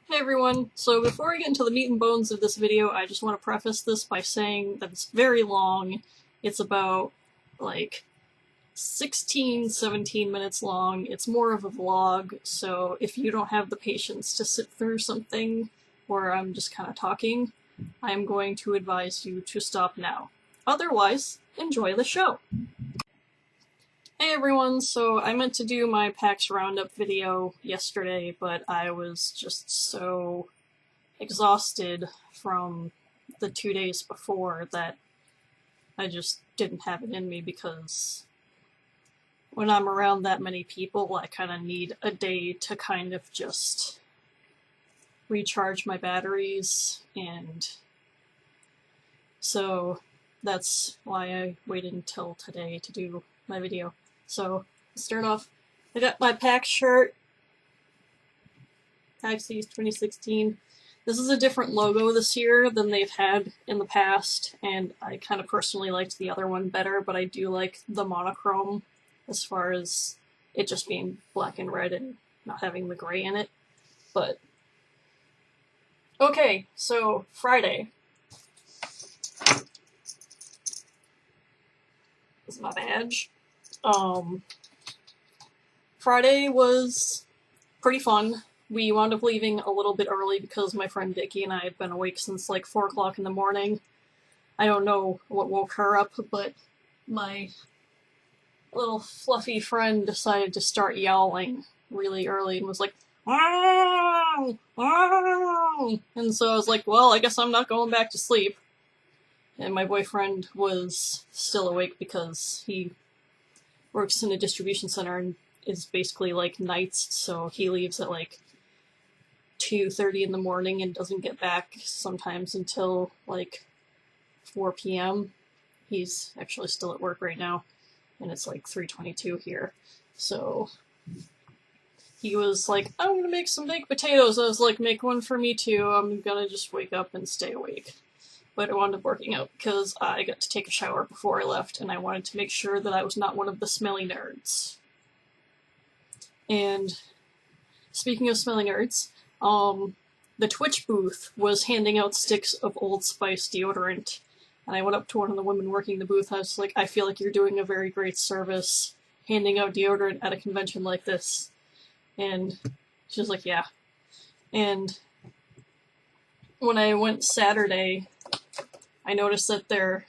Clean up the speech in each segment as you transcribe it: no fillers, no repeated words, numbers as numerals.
Hey everyone, so before I get into the meat and bones of this video, I just want to preface this by saying that it's very long. It's about, 16, 17 minutes long. It's more of a vlog, so if you don't have the patience to sit through something where I'm just kind of talking, I'm going to advise you to stop now. Otherwise, enjoy the show! Hey everyone, so I meant to do my PAX Roundup video yesterday, but I was just so exhausted from the 2 days before that I just didn't have it in me, because when I'm around that many people, I kind of need a day to kind of just recharge my batteries, and so that's why I waited until today to do my video. So, to start off, I got my PAX shirt, PAX East 2016. This is a different logo this year than they've had in the past, and I kind of personally liked the other one better, but I do like the monochrome as far as it just being black and red and not having the gray in it. But okay, so Friday. This is my badge. Friday was pretty fun. We wound up leaving a little bit early because my friend Vicky and I had been awake since like 4 o'clock in the morning. I don't know what woke her up, but my little fluffy friend decided to start yowling really early and was like, "Wow! Wow!" And so I was like, well, I guess I'm not going back to sleep. And my boyfriend was still awake because he works in a distribution center and is basically like nights, so he leaves at like 2:30 in the morning and doesn't get back sometimes until like 4 p.m. He's actually still at work right now, and it's like 3:22 here. So he was like, I'm gonna make some baked potatoes. I was like, make one for me too. I'm gonna just wake up and stay awake. But it wound up working out because I got to take a shower before I left, and I wanted to make sure that I was not one of the smelly nerds. And speaking of smelly nerds, the Twitch booth was handing out sticks of Old Spice deodorant, and I went up to one of the women working the booth. I was like, I feel like you're doing a very great service handing out deodorant at a convention like this. And she was like, yeah. And when I went Saturday, I noticed that their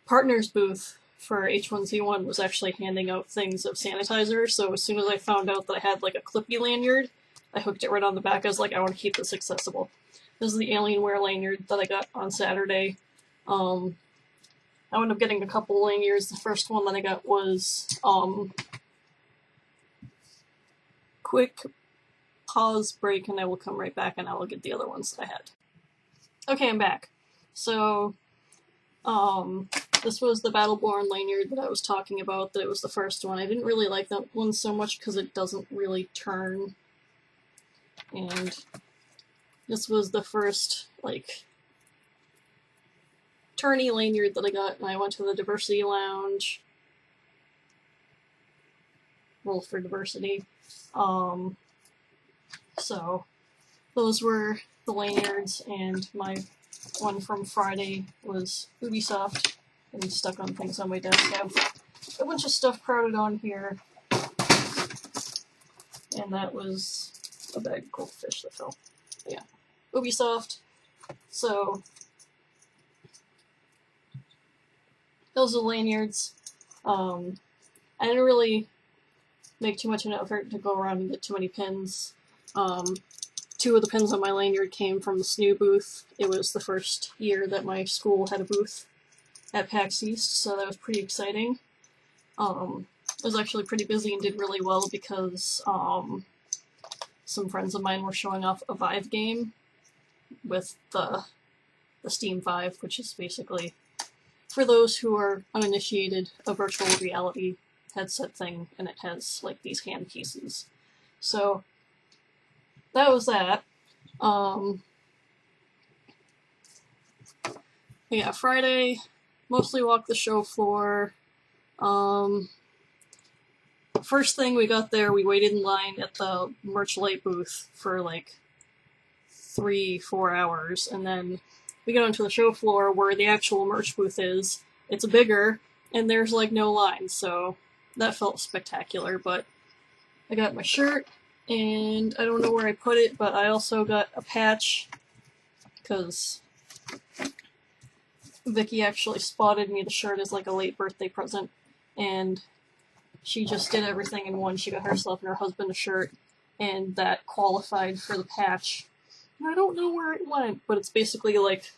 partners booth for H1Z1 was actually handing out things of sanitizer, so as soon as I found out that I had like a Clippy lanyard, I hooked it right on the back. I was like, I want to keep this accessible. This is the Alienware lanyard that I got on Saturday. I wound up getting a couple lanyards. The first one that I got was, quick pause break, and I will come right back and I will get the other ones that I had. Okay, I'm back. So, this was the Battleborn lanyard that I was talking about, that it was the first one. I didn't really like that one so much because it doesn't really turn. And this was the first, turny lanyard that I got when I went to the Diversity Lounge. Roll for Diversity. So, those were the lanyards, and my one from Friday was Ubisoft, and stuck on things on my desk. I have a bunch of stuff crowded on here, and that was a bag of goldfish that fell. But yeah, Ubisoft. So, those are the lanyards. I didn't really make too much of an effort to go around and get too many pins. 2 of the pins on my lanyard came from the SNU booth. It was the first year that my school had a booth at PAX East, so that was pretty exciting. It was actually pretty busy and did really well because some friends of mine were showing off a Vive game with the Steam Vive, which is basically, for those who are uninitiated, a virtual reality headset thing, and it has like these hand pieces. So that was that. Yeah, Friday, mostly walked the show floor. first thing we got there, we waited in line at the merch light booth for like 3-4 hours, and then we got onto the show floor where the actual merch booth is. It's bigger, and there's like no line, so that felt spectacular. But I got my shirt, and I don't know where I put it, but I also got a patch, because Vicky actually spotted me the shirt as like a late birthday present, and she just did everything in one. She got herself and her husband a shirt, and that qualified for the patch. And I don't know where it went, but it's basically like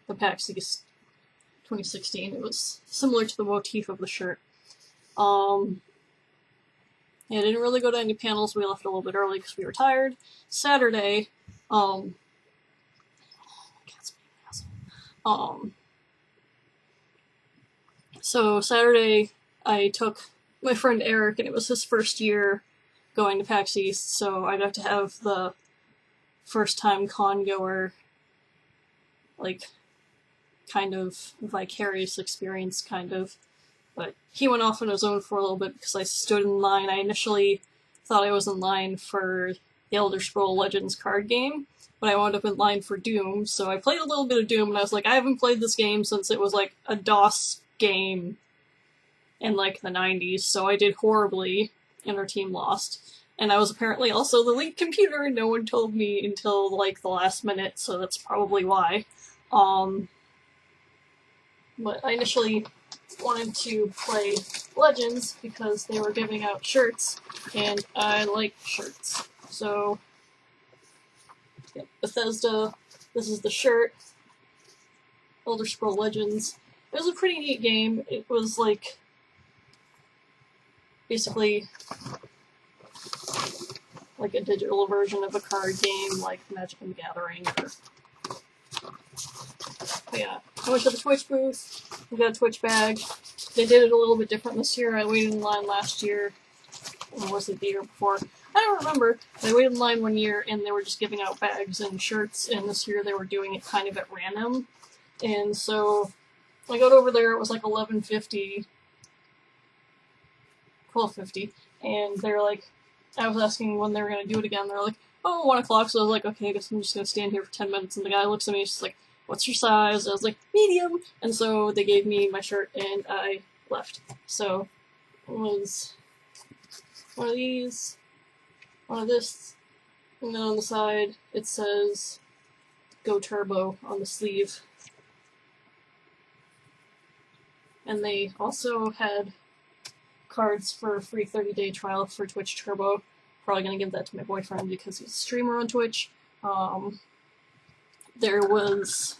the PAX 2016. It was similar to the motif of the shirt. Yeah, I didn't really go to any panels. We left a little bit early because we were tired. Saturday, so Saturday I took my friend Eric, and it was his first year going to PAX East, so I got to have the first-time con-goer, like, kind of vicarious experience, kind of. But he went off on his own for a little bit because I stood in line. I initially thought I was in line for the Elder Scrolls Legends card game, but I wound up in line for Doom, so I played a little bit of Doom, and I was like, I haven't played this game since it was like a DOS game in like the 90s, so I did horribly, and our team lost. And I was apparently also the lead computer, and no one told me until like the last minute, so that's probably why. But I initially wanted to play Legends because they were giving out shirts, and I like shirts. So, yeah, Bethesda, this is the shirt. Elder Scrolls Legends. It was a pretty neat game. It was like basically like a digital version of a card game like Magic and the Gathering. But yeah, I went to the Twitch booth, we got a Twitch bag. They did it a little bit different this year. I waited in line last year, or was it the year before? I don't remember. I waited in line one year and they were just giving out bags and shirts, and this year they were doing it kind of at random. And so I got over there, it was like 11:50, and they're like, I was asking when they were going to do it again. They're like, oh, 1 o'clock. So I was like, okay, I guess I'm just going to stand here for 10 minutes. And the guy looks at me, he's just like, what's your size? I was like, medium. And so they gave me my shirt and I left. So it was one of these, one of this, and then on the side it says Go Turbo on the sleeve. And they also had cards for a free 30-day trial for Twitch Turbo. Probably gonna give that to my boyfriend because he's a streamer on Twitch. There was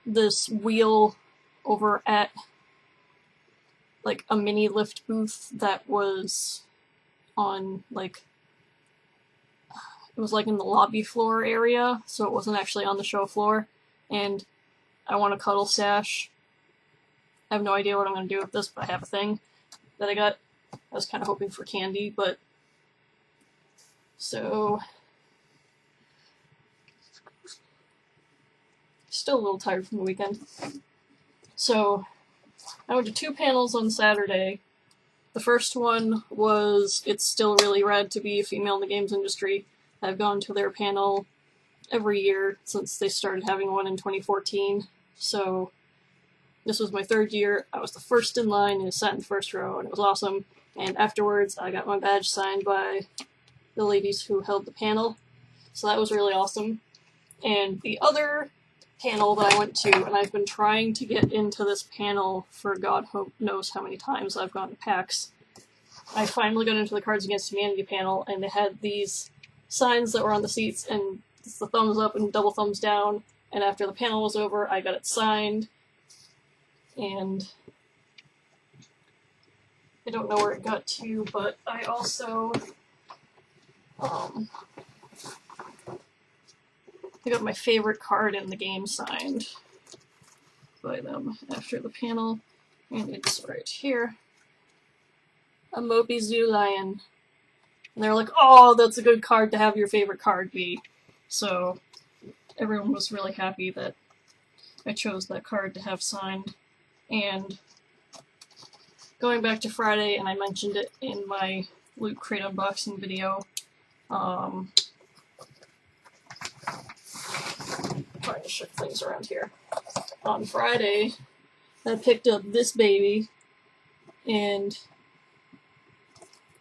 this wheel over at like a mini lift booth that was on like, it was like in the lobby floor area, so it wasn't actually on the show floor. And I want a cuddle sash. I have no idea what I'm gonna do with this, but I have a thing that I got. I was kind of hoping for candy, but so still a little tired from the weekend. So I went to 2 panels on Saturday. The first one was It's Still Really Rad to Be a Female in the Games Industry. I've gone to their panel every year since they started having one in 2014. So this was my 3rd year. I was the first in line and sat in the first row, and it was awesome. And afterwards, I got my badge signed by the ladies who held the panel. So that was really awesome. And the other panel that I went to, and I've been trying to get into this panel for God knows how many times I've gone to PAX. I finally got into the Cards Against Humanity panel, and they had these signs that were on the seats, and it's the thumbs up and double thumbs down. And after the panel was over, I got it signed. And I don't know where it got to, but I also I got my favorite card in the game signed by them after the panel, and it's right here. A Moby Zoo Lion. And they're like, oh, that's a good card to have your favorite card be. So everyone was really happy that I chose that card to have signed. And going back to Friday, and I mentioned it in my Loot Crate unboxing video, trying to shift things around here. On Friday, I picked up this baby, and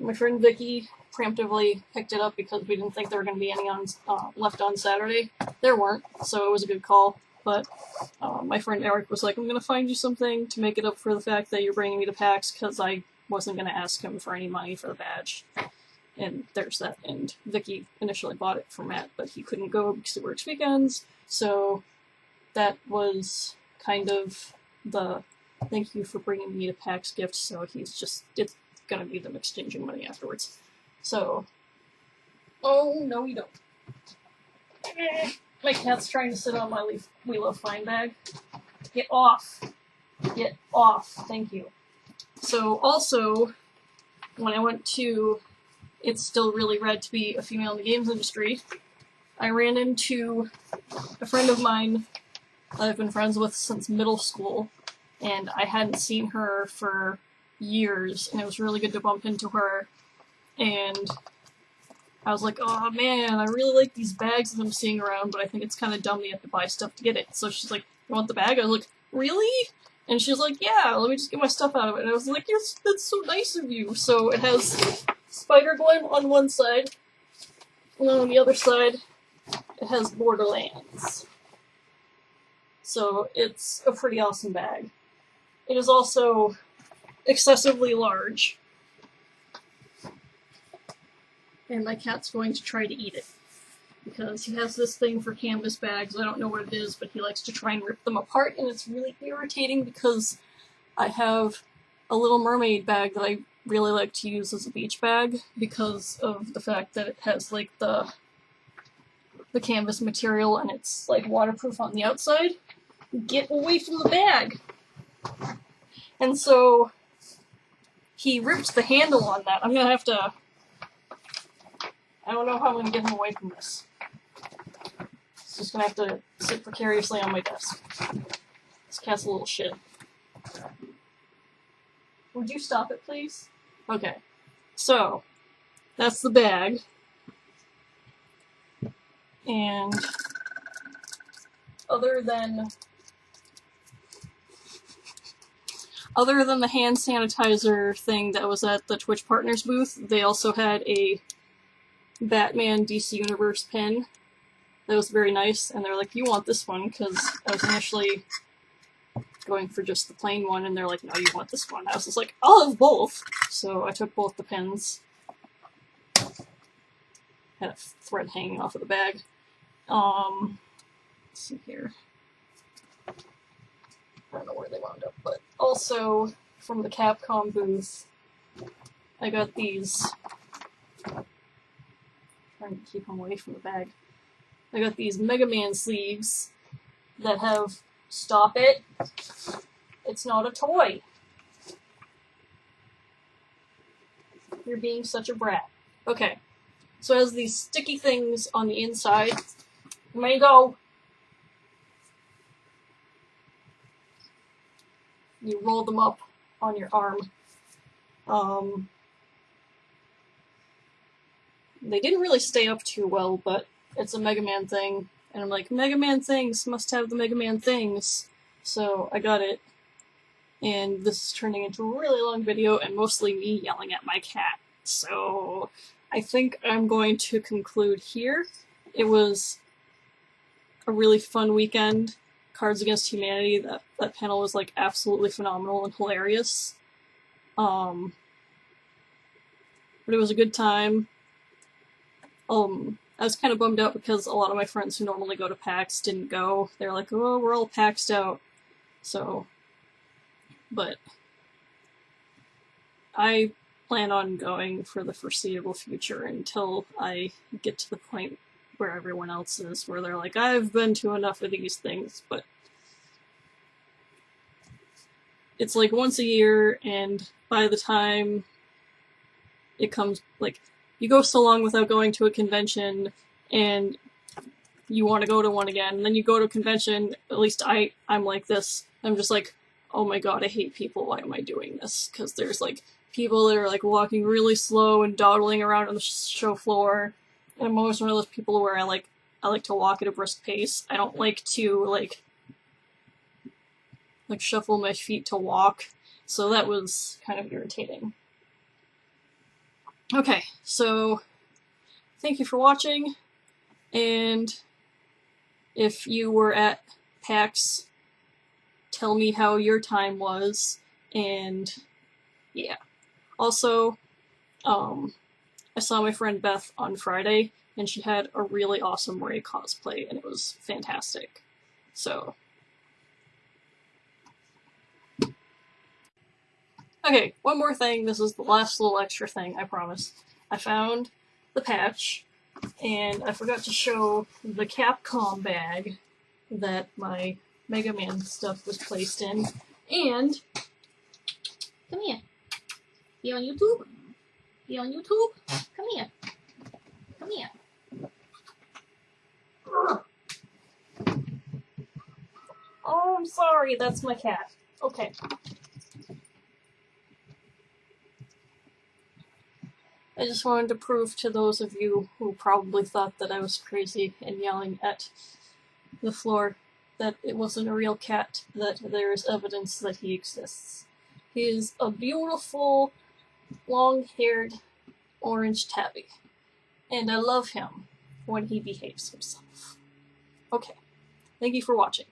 my friend Vicky preemptively picked it up because we didn't think there were going to be any left on Saturday. There weren't, so it was a good call. But my friend Eric was like, I'm going to find you something to make it up for the fact that you're bringing me to PAX, because I wasn't going to ask him for any money for the badge. And there's that. And Vicky initially bought it for Matt, but he couldn't go because he works weekends. So that was kind of the thank you for bringing me to PAX gift. So it's going to be them exchanging money afterwards. So, oh, no you don't. My cat's trying to sit on my We Love Fine bag. Get off. Get off. Thank you. So, also, when I went to It's Still Really Rad to Be a Female in the Games Industry, I ran into a friend of mine that I've been friends with since middle school, and I hadn't seen her for years, and it was really good to bump into her. And I was like, oh man, I really like these bags that I'm seeing around, but I think it's kind of dumb that you have to buy stuff to get it. So she's like, you want the bag? I was like, really? And she's like, yeah, let me just get my stuff out of it. And I was like, yes, that's so nice of you. So it has Spider Gwen on one side, and then on the other side, it has Borderlands. So it's a pretty awesome bag. It is also excessively large. And my cat's going to try to eat it, because he has this thing for canvas bags. I don't know what it is, but he likes to try and rip them apart, and it's really irritating because I have a Little Mermaid bag that I really like to use as a beach bag because of the fact that it has like the canvas material and it's like waterproof on the outside. Get away from the bag! And so he ripped the handle on that. I'm gonna have to... I don't know how I'm going to get him away from this. He's just going to have to sit precariously on my desk. This cat's a little shit. Would you stop it, please? Okay. So, that's the bag. And other than the hand sanitizer thing that was at the Twitch Partners booth, they also had a Batman DC Universe pin that was very nice, and they're like, you want this one, because I was initially going for just the plain one, and they're like, no, you want this one. I was just like, I'll have both! So I took both the pins. Had a thread hanging off of the bag. Let's see here. I don't know where they wound up, but also, from the Capcom booth, I got these... trying to keep him away from the bag. I got these Mega Man sleeves that have Stop It. It's not a toy. You're being such a brat. Okay. So it has these sticky things on the inside. Mango! You roll them up on your arm. They didn't really stay up too well, but it's a Mega Man thing. And I'm like, Mega Man things must have the Mega Man things. So I got it. And this is turning into a really long video and mostly me yelling at my cat. So I think I'm going to conclude here. It was a really fun weekend. Cards Against Humanity, that panel was like absolutely phenomenal and hilarious. But it was a good time. I was kind of bummed out because a lot of my friends who normally go to PAX didn't go. They're like, oh, we're all PAXed out. So, but I plan on going for the foreseeable future until I get to the point where everyone else is, where they're like, I've been to enough of these things, but it's like once a year, and by the time it comes, like, you go so long without going to a convention, and you want to go to one again, and then you go to a convention, at least I'm like this, I'm just like, oh my god, I hate people, why am I doing this? Because there's like people that are like walking really slow and dawdling around on the show floor, and I'm always one of those people where I like to walk at a brisk pace. I don't like to like shuffle my feet to walk, so that was kind of irritating. Okay, so thank you for watching, and if you were at PAX, tell me how your time was, and yeah. Also, I saw my friend Beth on Friday, and she had a really awesome Ray cosplay, and it was fantastic. So, okay, one more thing. This is the last little extra thing, I promise. I found the patch, and I forgot to show the Capcom bag that my Mega Man stuff was placed in. And, come here. You on YouTube? You on YouTube? Come here. Come here. Oh, I'm sorry, that's my cat. Okay. I just wanted to prove to those of you who probably thought that I was crazy and yelling at the floor that it wasn't a real cat, that there is evidence that he exists. He is a beautiful, long-haired orange tabby, and I love him when he behaves himself. Okay, thank you for watching.